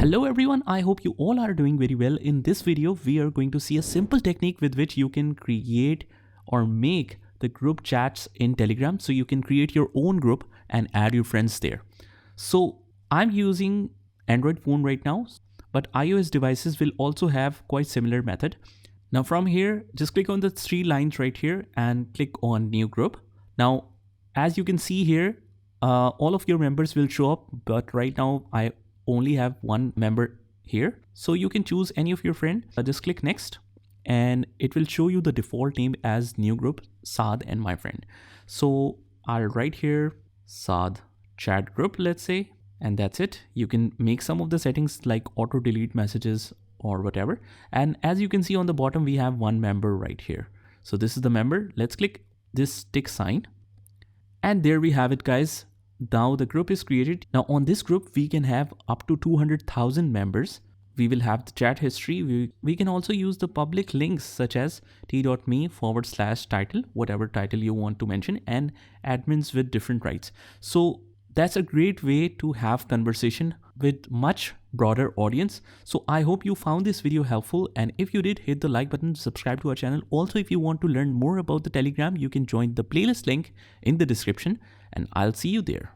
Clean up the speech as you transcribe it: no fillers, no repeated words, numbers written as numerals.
Hello everyone, I hope you all are doing very well. In this video, we are going to see a simple technique with which you can create or make the group chats in Telegram. So you can create your own group and add your friends there. So I'm using Android phone right now, but iOS devices will also have quite similar method. Now from here, just click on the three lines right here and click on new group. Now, as you can see here, all of your members will show up, but right now I only have one member here. So you can choose any of your friend. Just click next and it will show you the default name as new group, Saad and my friend. So I'll write here Saad chat group, let's say, and that's it. You can make some of the settings like auto delete messages or whatever. And as you can see on the bottom, we have one member right here. So this is the member. Let's click this tick sign. And there we have it, guys. Now the group is created. Now on this group, we can have up to 200,000 members. We will have the chat history. We can also use the public links such as t.me/title, whatever title you want to mention, and admins with different rights. So that's a great way to have conversation with much broader audience. So I hope you found this video helpful, and if you did, hit the like button, subscribe to our channel. Also, if you want to learn more about the Telegram, you can join the playlist link in the description, and I'll see you there.